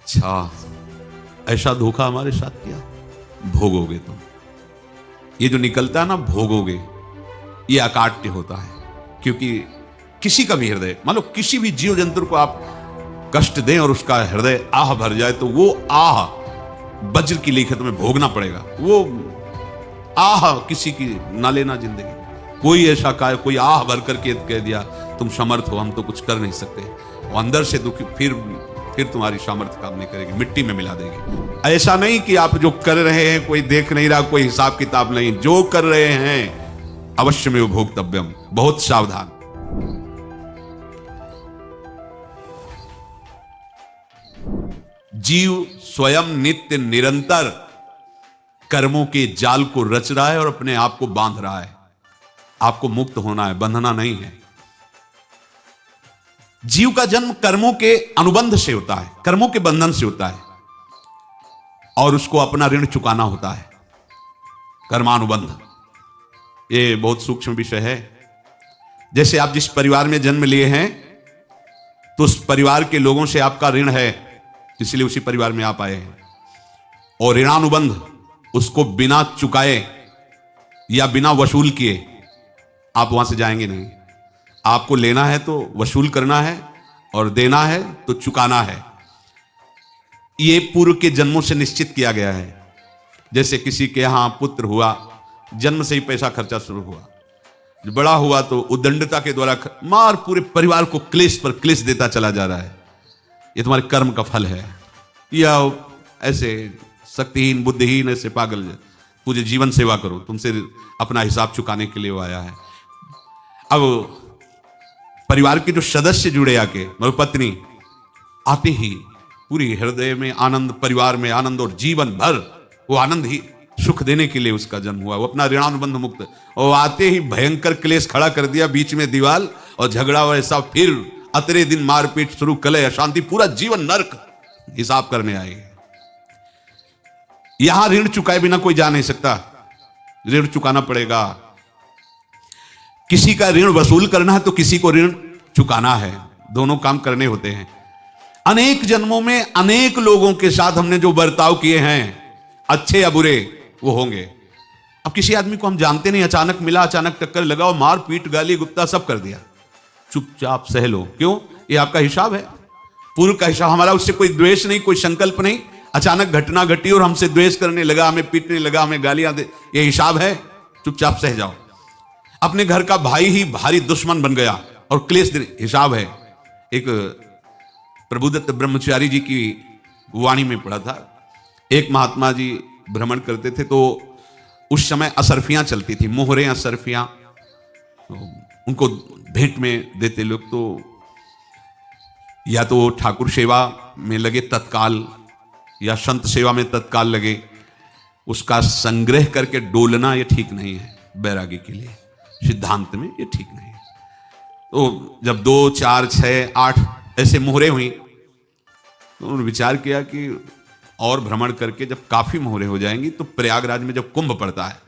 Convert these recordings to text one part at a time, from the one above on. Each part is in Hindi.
अच्छा, ऐसा धोखा हमारे साथ किया, भोगोगे तुम। ये जो निकलता है ना भोगोगे, ये अकाट्य होता है। क्योंकि किसी का भी हृदय, मान लो किसी भी जीव जंतु को आप कष्ट दें और उसका हृदय आह भर जाए, तो वो आह वज्र की लेखे तुम्हें भोगना पड़ेगा। वो आह किसी की ना लेना जिंदगी। कोई ऐसा का कोई आह भर करके कह दिया तुम समर्थ हो, हम तो कुछ कर नहीं सकते, वो अंदर से दुखी, फिर तुम्हारी सामर्थ्य काम नहीं करेगी, मिट्टी में मिला देगी। ऐसा नहीं कि आप जो कर रहे हैं कोई देख नहीं रहा, कोई हिसाब किताब नहीं, जो कर रहे हैं अवश्य में भोक्तव्यम, बहुत सावधान। जीव स्वयं नित्य निरंतर कर्मों के जाल को रच रहा है और अपने आप को बांध रहा है। आपको मुक्त होना है, बंधना नहीं है। जीव का जन्म कर्मों के अनुबंध से होता है, कर्मों के बंधन से होता है, और उसको अपना ऋण चुकाना होता है। कर्मानुबंध ये बहुत सूक्ष्म विषय है। जैसे आप जिस परिवार में जन्म लिए हैं, तो उस परिवार के लोगों से आपका ऋण है, इसलिए उसी परिवार में आप आए हैं। और ऋणानुबंध उसको बिना चुकाए या बिना वसूल किए आप वहां से जाएंगे नहीं। आपको लेना है तो वसूल करना है, और देना है तो चुकाना है। ये पूर्व के जन्मों से निश्चित किया गया है। जैसे किसी के यहां पुत्र हुआ, जन्म से ही पैसा खर्चा शुरू हुआ, बड़ा हुआ तो उद्दंडता के द्वारा मार पूरे परिवार को क्लेश पर क्लेश देता चला जा रहा है। ये तुम्हारे कर्म का फल है। या ऐसे शक्तिहीन बुद्धिहीन ऐसे पागल पूरे जीवन सेवा करो, तुमसे अपना हिसाब चुकाने के लिए वो आया है। अब परिवार के जो सदस्य जुड़े आके, मतलब पत्नी आते ही पूरी हृदय में आनंद, परिवार में आनंद, और जीवन भर वो आनंद ही सुख देने के लिए उसका जन्म हुआ। वो अपना ऋणानुबंध मुक्त, और आते ही भयंकर क्लेश खड़ा कर दिया, बीच में दीवार और झगड़ा वैसा, फिर अतरे दिन मारपीट शुरू, कलह अशांति, पूरा जीवन नर्क हिसाब करने आए। यहां ऋण चुकाए बिना कोई जा नहीं सकता, ऋण चुकाना पड़ेगा। किसी का ऋण वसूल करना है तो किसी को ऋण चुकाना है, दोनों काम करने होते हैं। अनेक जन्मों में अनेक लोगों के साथ हमने जो बर्ताव किए हैं, अच्छे या बुरे, वो होंगे। अब किसी आदमी को हम जानते नहीं, अचानक मिला, अचानक टक्कर लगा और मार पीट गाली गुप्ता सब कर दिया, चुपचाप सह लो। क्यों? ये आपका हिसाब है, पूर्व का हिसाब। हमारा उससे कोई द्वेष नहीं, कोई संकल्प नहीं। अचानक घटना घटी और हमसे द्वेष करने लगा, हमें पीटने लगा, हमें गालियां दे, ये हिसाब है, चुपचाप सह जाओ। अपने घर का भाई ही भारी दुश्मन बन गया और क्लेश, हिसाब है। एक प्रभुदत्त ब्रह्मचारी जी की वाणी में पढ़ा था, एक महात्मा जी भ्रमण करते थे, तो उस समय असरफियां चलती थी, मोहरें असरफियां, उनको भेंट में देते लोग। तो या तो ठाकुर सेवा में लगे तत्काल, या संत सेवा में तत्काल लगे, उसका संग्रह करके डोलना ये ठीक नहीं है बैरागी के लिए, सिद्धांत में ये ठीक नहीं है। तो जब 2, 4, 6, 8 ऐसे मोहरे हुई, तो उन्होंने विचार किया कि और भ्रमण करके जब काफी मोहरे हो जाएंगी, तो प्रयागराज में जब कुंभ पड़ता है,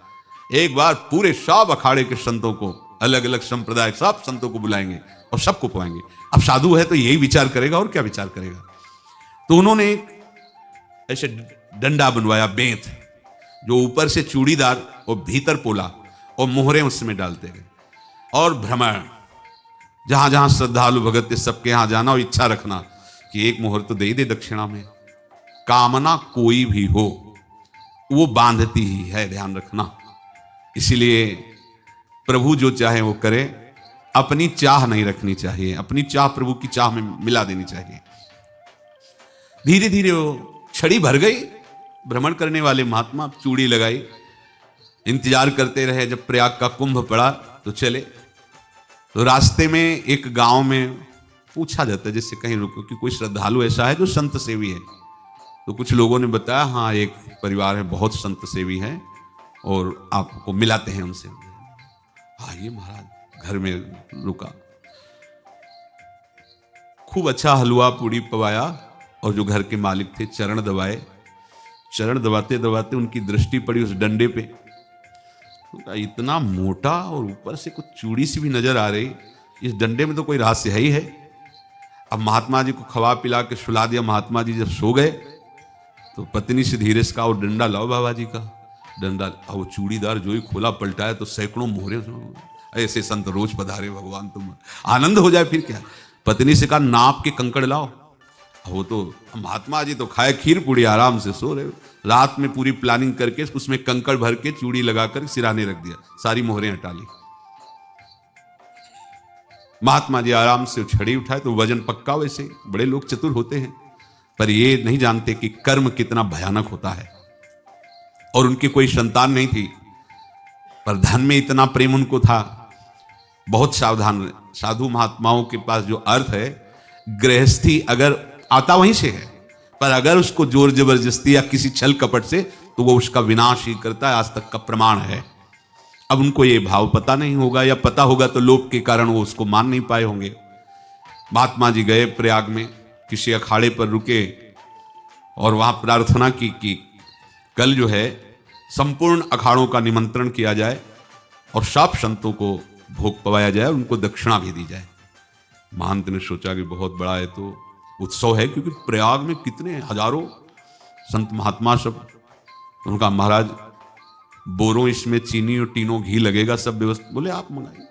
एक बार पूरे सब अखाड़े के संतों को, अलग अलग संप्रदाय सब संतों को बुलाएंगे और सबको पाएंगे। अब साधु है तो यही विचार करेगा, और क्या विचार करेगा। तो उन्होंने एक ऐसे डंडा बनवाया, बेंत, जो ऊपर से चूड़ीदार और भीतर पोला, और मोहरे उसमें डालते गए। और भ्रमण, जहां जहां श्रद्धालु भगत थे सबके यहां जाना और इच्छा रखना कि एक मोहर तो दे ही दे दक्षिणा में। कामना कोई भी हो वो बांधती ही है, ध्यान रखना। इसीलिए प्रभु जो चाहे वो करे, अपनी चाह नहीं रखनी चाहिए, अपनी चाह प्रभु की चाह में मिला देनी चाहिए। धीरे धीरे वो छड़ी भर गई। भ्रमण करने वाले महात्मा चूड़ी लगाई, इंतजार करते रहे। जब प्रयाग का कुंभ पड़ा तो चले। तो रास्ते में एक गांव में पूछा जाता है, जिससे कहीं रुको कि कोई श्रद्धालु ऐसा है जो संत सेवी है। तो कुछ लोगों ने बताया, हाँ एक परिवार है बहुत संत सेवी है, और आपको मिलाते हैं उनसे। आइए महाराज, घर में रुका, खूब अच्छा हलवा पूड़ी पवाया, और जो घर के मालिक थे चरण दबाए। चरण दबाते दबाते उनकी दृष्टि पड़ी उस डंडे पे, इतना मोटा और ऊपर से कुछ चूड़ी सी भी नजर आ रही, इस डंडे में तो कोई रहस्य है ही है। अब महात्मा जी को खवा पिला के सुला दिया। महात्मा जी जब सो गए तो पत्नी से धीरे से कहा, वो डंडा लाओ बाबा जी का डंडा। अब वो चूड़ीदार जो ही खोला पलटाया तो सैकड़ों मोहरे। ऐसे संत रोज पधारे भगवान, तुम आनंद हो जाए फिर क्या। पत्नी से कहा, नाप के कंकड़ लाओ। वो तो महात्मा जी तो खाए खीर पूड़ी, आराम से सो रहे। रात में पूरी प्लानिंग करके उसमें कंकड़ भर के चूड़ी लगाकर सिराने रख दिया, सारी मोहरें हटा ली। महात्मा जी आराम से छड़ी उठाए तो वजन पक्का। वैसे बड़े लोग चतुर होते हैं, पर ये नहीं जानते कि कर्म कितना भयानक होता है। और उनकी कोई संतान नहीं थी, पर धन में इतना प्रेम उनको था। बहुत सावधान साधु महात्माओं के पास जो अर्थ है, गृहस्थी अगर आता वहीं से है, पर अगर उसको जोर जबरदस्ती या किसी छल कपट से, तो वो उसका विनाश ही करता है। आज तक का प्रमाण है। अब उनको ये भाव पता नहीं होगा, या पता होगा तो लोभ के कारण वो उसको मान नहीं पाए होंगे। महात्मा जी गए प्रयाग में, किसी अखाड़े पर रुके और वहां प्रार्थना की कि कल जो है संपूर्ण अखाड़ों का निमंत्रण किया जाए और सब संतों को भोग पवाया जाए, उनको दक्षिणा भी दी जाए। महंत ने सोचा कि बहुत बड़ा है तो उत्सव है, क्योंकि प्रयाग में कितने हजारों संत महात्मा सब। उनका महाराज बोरों इसमें चीनी और टीनों घी लगेगा, सब व्यवस्था। बोले आप मंगाइए,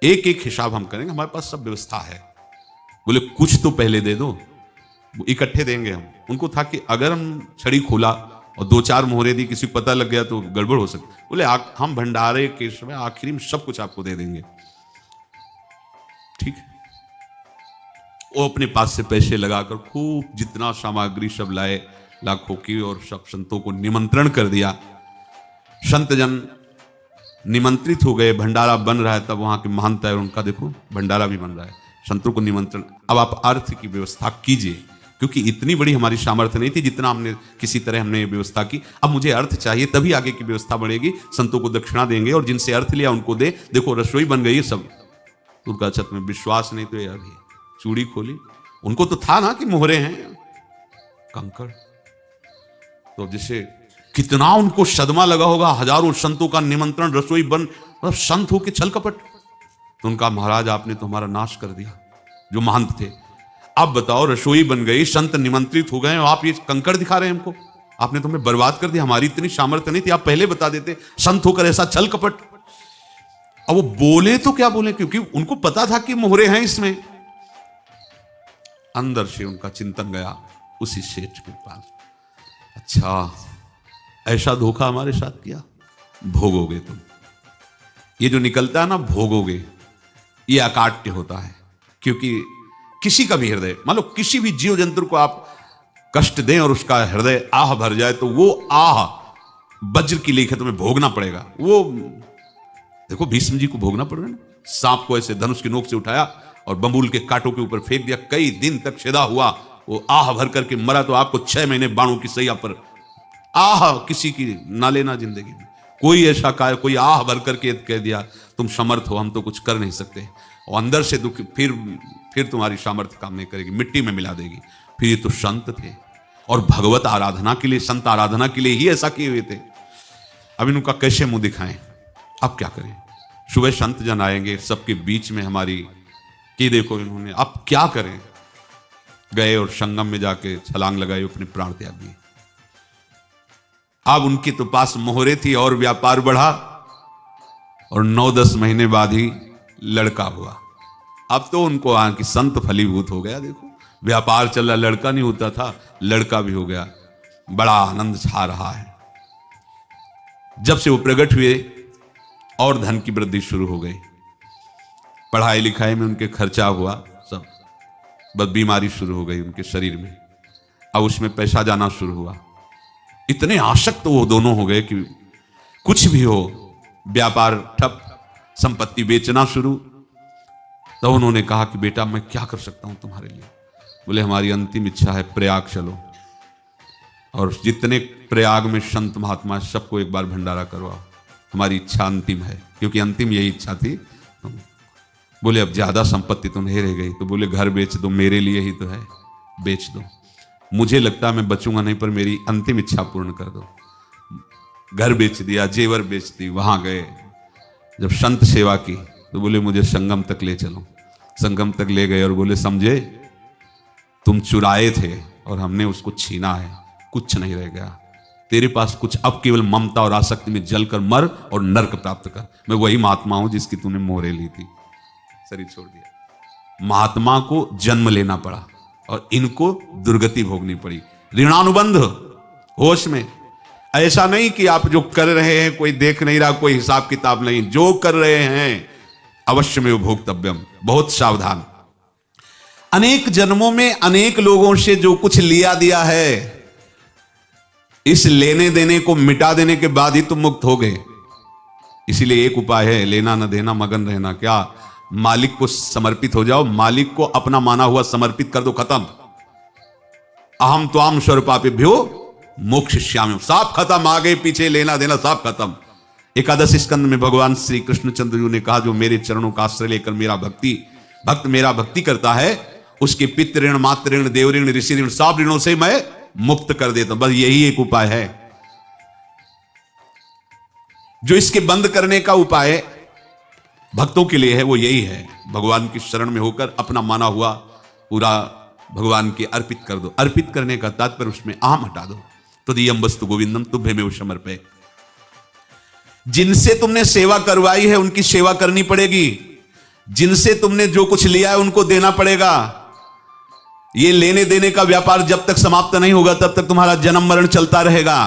एक एक हिसाब हम करेंगे, हमारे पास सब व्यवस्था है। बोले कुछ तो पहले दे दो, इकट्ठे देंगे हम। उनको था कि अगर हम छड़ी खोला और 2-4 मोहरे दी, किसी को पता लग गया तो गड़बड़ हो सकती। बोले हम भंडारे के समय आखिरी में सब कुछ आपको दे देंगे। ठीक है। वो अपने पास से पैसे लगाकर खूब जितना सामग्री सब लाए, लाखों की, और सब संतों को निमंत्रण कर दिया। संत जन निमंत्रित हो गए, भंडारा बन रहा है। तब वहां के महंत है, उनका देखो भंडारा भी बन रहा है, संतों को निमंत्रण। अब आप अर्थ की व्यवस्था कीजिए, क्योंकि इतनी बड़ी हमारी सामर्थ्य नहीं थी जितना हमने किसी तरह हमने व्यवस्था की। अब मुझे अर्थ चाहिए, तभी आगे की व्यवस्था बढ़ेगी। संतों को दक्षिणा देंगे और जिनसे अर्थ लिया उनको दे। देखो रसोई बन गई है सब। उनका छत में विश्वास नहीं तो यह भी चूड़ी खोली। उनको तो था ना कि मोहरे हैं कंकड़। तो जैसे कितना उनको सदमा लगा होगा, हजारों संतों का निमंत्रण, रसोई बन, मतलब संत हो के छल कपट। तो उनका महाराज आपने तो हमारा नाश कर दिया, जो महंत थे। अब बताओ, रसोई बन गई, संत निमंत्रित हो गए, आप ये कंकड़ दिखा रहे हैं हमको। आपने तो हमें बर्बाद कर दिया, हमारी इतनी सामर्थ्य नहीं थी, आप पहले बता देते। संत होकर ऐसा छल कपट। अब वो बोले तो क्या बोले, क्योंकि उनको पता था कि मोहरे हैं इसमें। अंदर से उनका चिंतन गया उसी सेठ के पास, अच्छा ऐसा धोखा हमारे साथ किया, भोगोगे तुम। ये जो निकलता है ना भोगोगे, ये अकाट्य होता है। क्योंकि किसी का भी हृदय, मान लो किसी भी जीव जंतु को आप कष्ट दें और उसका हृदय आह भर जाए, तो वो आह वज्र की लेखे तुम्हें भोगना पड़ेगा। वो देखो भीष्म जी को भोगना पड़ रहा है ना। सांप को ऐसे धनुष की नोक से उठाया और बंबूल के कांटों के ऊपर फेंक दिया, कई दिन तक छेदा हुआ, वो आह भर करके मरा। तो आपको 6 महीने बाणों की सैया पर आह किसी की ना लेना जिंदगी में। कोई ऐसा कोई आह भर करके कह दिया तुम समर्थ हो, हम तो कुछ कर नहीं सकते, और अंदर से दुख, फिर तुम्हारी सामर्थ्य काम नहीं करेगी, मिट्टी में मिला देगी। फिर ये तो संत थे, और भगवत आराधना के लिए, संत आराधना के लिए ही ऐसा किए हुए थे। अब इनका कैसे मुंह दिखाएं, अब क्या करें। सुबह संत जन आएंगे, सबके बीच में हमारी कि देखो इन्होंने, अब क्या करें। गए और संगम में जाके छलांग लगाई, अपने प्राण त्याग दिए। अब उनके तो पास मोहरे थी और व्यापार बढ़ा, और 9-10 महीने बाद ही लड़का हुआ। अब तो उनको कि संत फलीभूत हो गया। देखो व्यापार चल रहा, लड़का नहीं होता था, लड़का भी हो गया। बड़ा आनंद छा रहा है। जब से वो प्रकट हुए और धन की वृद्धि शुरू हो गई। पढ़ाई लिखाई में उनके खर्चा हुआ सब, बस बीमारी शुरू हो गई उनके शरीर में। अब उसमें पैसा जाना शुरू हुआ। इतने आसक्त वो दोनों हो गए कि कुछ भी हो, व्यापार ठप, संपत्ति बेचना शुरू। तो उन्होंने कहा कि बेटा मैं क्या कर सकता हूं तुम्हारे लिए। बोले हमारी अंतिम इच्छा है, प्रयाग चलो और जितने प्रयाग में संत महात्मा सबको एक बार भंडारा करवाओ। हमारी इच्छा अंतिम है, क्योंकि अंतिम यही इच्छा थी। बोले अब ज्यादा संपत्ति तो नहीं रह गई। तो बोले घर बेच दो, मेरे लिए ही तो है, बेच दो। मुझे लगता है मैं बचूंगा नहीं, पर मेरी अंतिम इच्छा पूर्ण कर दो। घर बेच दिया, जेवर बेच दी। वहां गए, जब संत सेवा की तो बोले मुझे संगम तक ले चलो। संगम तक ले गए और बोले, समझे तुम चुराए थे और हमने उसको छीना है, कुछ नहीं रह गया तेरे पास कुछ, अब केवल ममता और आसक्ति में जलकर मर और नरक प्राप्त कर। मैं वही महात्मा हूं जिसकी तूने मोहरे ली थी, शरीर छोड़ दिया। महात्मा को जन्म लेना पड़ा और इनको दुर्गति भोगनी पड़ी। ऋणानुबंध होश में, ऐसा नहीं कि आप जो कर रहे हैं कोई देख नहीं रहा, कोई हिसाब किताब नहीं, जो कर रहे हैं अवश्य में भोक्तव्यम, बहुत सावधान। अनेक जन्मों में अनेक लोगों से जो कुछ लिया दिया है, इस लेने देने को मिटा देने के बाद ही तुम मुक्त हो गए। इसीलिए एक उपाय है, लेना न देना मगन रहना। क्या? मालिक को समर्पित हो जाओ, मालिक को अपना माना हुआ समर्पित कर दो, खत्म। अहम त्वाम स्वरूपापेभ्यो मोक्षयिष्यामि, सब खत्म, आगे पीछे लेना देना सब खत्म। एकादश स्कंद में भगवान श्री कृष्णचंद्र जी ने कहा, जो मेरे चरणों का आश्रय लेकर भक्त मेरा भक्ति करता है, उसके पितृ ऋण, मातृ ऋण, देव ऋण, ऋषि ऋण, सब ऋणों से मैं मुक्त कर देता हूं। बस यही एक उपाय है जो इसके बंद करने का उपाय भक्तों के लिए है, वो यही है, भगवान की शरण में होकर अपना माना हुआ पूरा भगवान के अर्पित कर दो। अर्पित करने का तात्पर्य उसमें अहम हटा दो। तो दियम वस्तु गोविंदम तुभ्यमेव समर्पये। जिनसे तुमने सेवा करवाई है उनकी सेवा करनी पड़ेगी, जिनसे तुमने जो कुछ लिया है उनको देना पड़ेगा। ये लेने देने का व्यापार जब तक समाप्त नहीं होगा तब तक तुम्हारा जन्म मरण चलता रहेगा।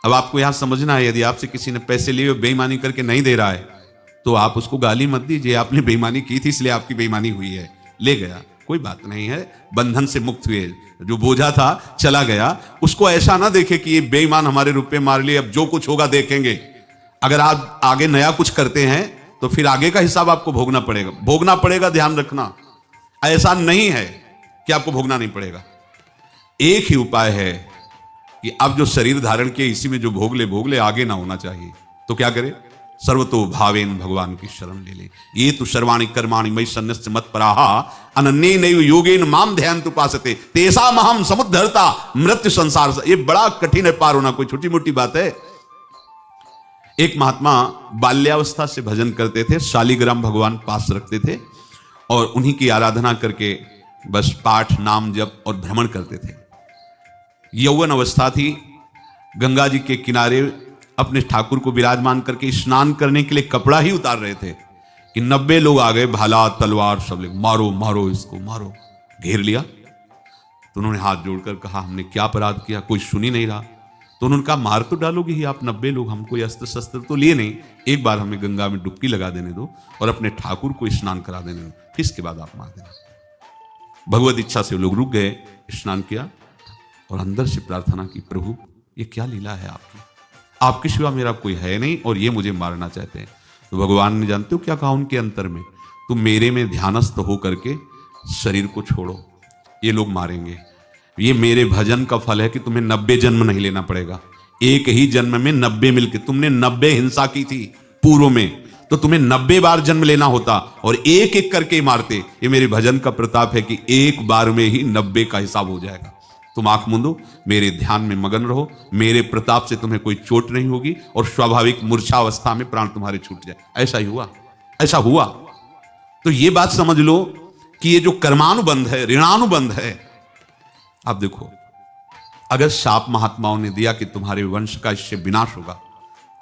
अब आपको यहां समझना है, यदि आपसे किसी ने पैसे लिए बेईमानी करके नहीं दे रहा है तो आप उसको गाली मत दीजिए, आपने बेईमानी की थी इसलिए आपकी बेईमानी हुई है, ले गया, कोई बात नहीं है, बंधन से मुक्त हुए, जो बोझा था चला गया। उसको ऐसा ना देखे कि ये बेईमान हमारे रुपए मार लिए, अब जो कुछ होगा देखेंगे। अगर आप आगे नया कुछ करते हैं तो फिर आगे का हिसाब आपको भोगना पड़ेगा, ध्यान रखना। ऐसा नहीं है कि आपको भोगना नहीं पड़ेगा। एक ही उपाय है कि अब जो शरीर धारण किए इसी में जो भोग ले, आगे ना होना चाहिए। तो क्या करे? सर्वतो भावेन भगवान की शरण ले ले। ये तो सर्वाणि कर्माणि मयि सन्न्यस्य मत्पराः अनन्येनैव योगेन माम ध्यायन्तु उपासते तेषामहं समुद्धर्ता मृत्यु संसार। ये बड़ा कठिन है पार होना, कोई छोटी मोटी बात है। एक महात्मा बाल्यावस्था से भजन करते थे, शालिग्राम भगवान पास रखते थे और उन्हीं की आराधना करके बस पाठ, नाम, जप और भ्रमण करते थे। यौवन अवस्था थी, गंगा जी के किनारे अपने ठाकुर को विराजमान करके स्नान करने के लिए कपड़ा ही उतार रहे थे कि 90 लोग आ गए, भाला तलवार सब ले, मारो मारो इसको मारो, घेर लिया। तो उन्होंने हाथ जोड़कर कहा, हमने क्या अपराध किया? कोई सुन ही नहीं रहा। तो उन्होंने कहा, मार तो डालोगे ही आप 90 लोग, हम कोई अस्त्र शस्त्र तो लिए नहीं, एक बार हमें गंगा में डुबकी लगा देने दो और अपने ठाकुर को स्नान करा देने दो, फिर इसके बाद आप मार देना। भगवत इच्छा से लोग रुक गए, स्नान किया और अंदर से प्रार्थना की, प्रभु ये क्या लीला है आपकी, आपके सिवा मेरा कोई है नहीं और ये मुझे मारना चाहते हैं। तो भगवान ने जानते हो क्या कहा उनके अंतर में? तुम मेरे में ध्यानस्थ हो करके शरीर को छोड़ो, ये लोग मारेंगे। ये मेरे भजन का फल है कि तुम्हें 90 जन्म नहीं लेना पड़ेगा। एक ही जन्म में 90 मिलके, तुमने 90 हिंसा की थी पूर्व में, तो तुम्हें 90 बार जन्म लेना होता और एक एक करके मारते। ये मेरे भजन का प्रताप है कि एक बार में ही 90 का हिसाब हो जाएगा। तुम आंख मूंदो, मेरे ध्यान में मगन रहो, मेरे प्रताप से तुम्हें कोई चोट नहीं होगी और स्वाभाविक मूर्छावस्था में प्राण तुम्हारे छूट जाए। ऐसा ही हुआ, ऐसा हुआ। तो ये बात समझ लो कि ये जो कर्मानुबंध है, ऋणानुबंध है। अब देखो, अगर शाप महात्माओं ने दिया कि तुम्हारे वंश का इससे विनाश होगा,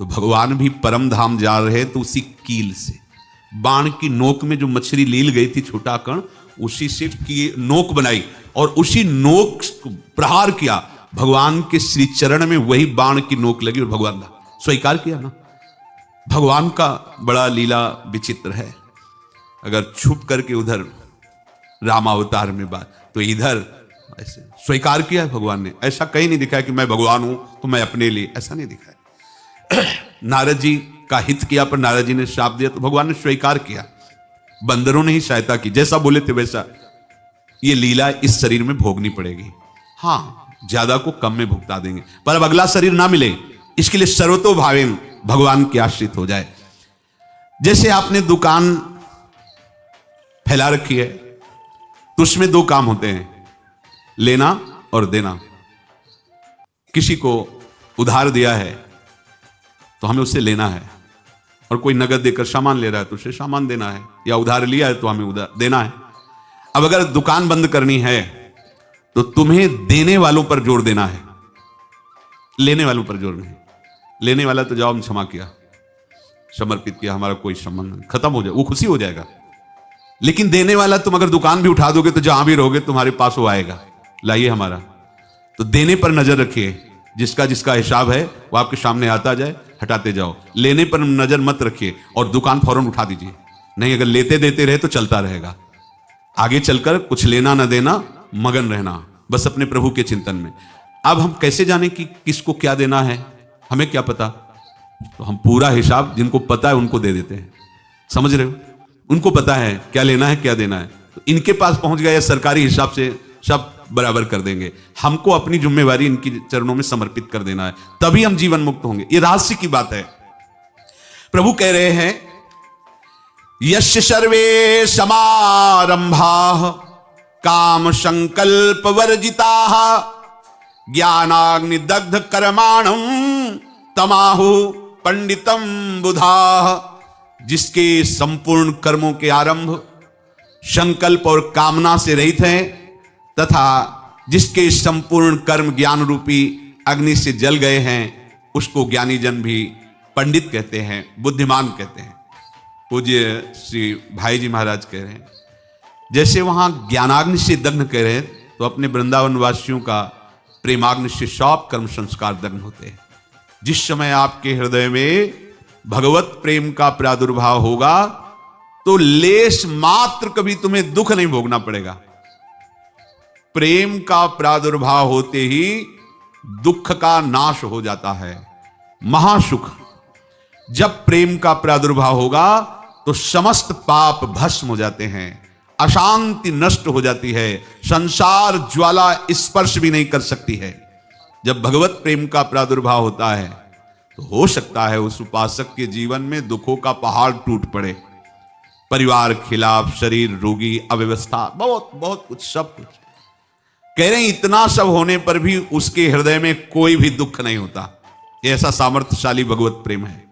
तो भगवान भी परम धाम जा रहे तो उसी कील से, बाण की नोक में जो मछली लील गई थी छोटा कण, उसी से की नोक बनाई और उसी नोक प्रहार किया भगवान के श्री चरण में, वही बाण की नोक लगी और भगवान स्वीकार किया ना। भगवान का बड़ा लीला विचित्र है। अगर छुप करके उधर रामावतार में बात, तो इधर ऐसे स्वीकार किया है भगवान ने। ऐसा कहीं नहीं दिखाया कि मैं भगवान हूं तो मैं अपने लिए, ऐसा नहीं दिखाया। नारद जी का हित किया पर नारद जी ने श्राप दिया तो भगवान ने स्वीकार किया। बंदरों ने ही सहायता की, जैसा बोले थे वैसा। ये लीला इस शरीर में भोगनी पड़ेगी। हाँ, ज्यादा को कम में भुगता देंगे, पर अब अगला शरीर ना मिले इसके लिए सर्वतो भावेन भगवान के आश्रित हो जाए। जैसे आपने दुकान फैला रखी है तो उसमें दो काम होते हैं, लेना और देना। किसी को उधार दिया है तो हमें उससे लेना है, और कोई नगद देकर सामान ले रहा है तो उसे सामान देना है, या उधार लिया है तो हमें उधार देना है। अब अगर दुकान बंद करनी है तो तुम्हें देने वालों पर जोर देना है, लेने वालों पर जोर नहीं। लेने वाला तो जाओ हम क्षमा किया, समर्पित किया, हमारा कोई संबंध नहीं, खत्म हो जाए, वो खुशी हो जाएगा। लेकिन देने वाला तुम अगर दुकान भी उठा दोगे तो जहां भी रहोगे तुम्हारे पास वो आएगा, लाइए हमारा। तो देने पर नजर रखिए, जिसका जिसका हिसाब है वो आपके सामने आता जाए, हटाते जाओ। लेने पर नजर मत रखिए और दुकान फौरन उठा दीजिए, नहीं अगर लेते देते रहे तो चलता रहेगा। आगे चलकर कुछ लेना ना देना, मगन रहना बस अपने प्रभु के चिंतन में। अब हम कैसे जाने कि किसको क्या देना है, हमें क्या पता? तो हम पूरा हिसाब जिनको पता है उनको दे देते हैं, समझ रहे हो? उनको पता है क्या लेना है क्या देना है, तो इनके पास पहुंच गए, सरकारी हिसाब से सब बराबर कर देंगे। हमको अपनी जिम्मेवारी इनकी चरणों में समर्पित कर देना है, तभी हम जीवन मुक्त होंगे। ये रहस्य की बात है। प्रभु कह रहे हैं यस्य सर्वे समारंभाः काम संकल्प वर्जिताः ज्ञानाग्निदग्ध कर्माणं तमाहु पंडितम बुधाः। जिसके संपूर्ण कर्मों के आरंभ संकल्प और कामना से रहित हैं तथा जिसके संपूर्ण कर्म ज्ञान रूपी अग्नि से जल गए हैं, उसको ज्ञानी जन भी पंडित कहते हैं, बुद्धिमान कहते हैं। पूज्य श्री भाई जी महाराज कह रहे हैं जैसे वहां ज्ञानाग्नि से दग्न कह रहे हैं, तो अपने वृंदावन वासियों का प्रेमाग्नि से सब कर्म संस्कार दग्न होते हैं। जिस समय आपके हृदय में भगवत प्रेम का प्रादुर्भाव होगा तो लेश मात्र कभी तुम्हें दुख नहीं भोगना पड़ेगा। प्रेम का प्रादुर्भाव होते ही दुख का नाश हो जाता है, महासुख। जब प्रेम का प्रादुर्भाव होगा तो समस्त पाप भस्म हो जाते हैं, अशांति नष्ट हो जाती है, संसार ज्वाला स्पर्श भी नहीं कर सकती है। जब भगवत प्रेम का प्रादुर्भाव होता है तो हो सकता है उस उपासक के जीवन में दुखों का पहाड़ टूट पड़े, परिवार खिलाफ, शरीर रोगी, अव्यवस्था, बहुत बहुत कुछ, सब कुछ। कह रहे हैं इतना सब होने पर भी उसके हृदय में कोई भी दुख नहीं होता। ऐसा सामर्थ्यशाली भगवत प्रेम है।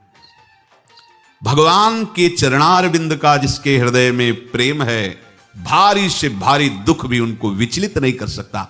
भगवान के चरणारविंद का जिसके हृदय में प्रेम है, भारी से भारी दुख भी उनको विचलित नहीं कर सकता।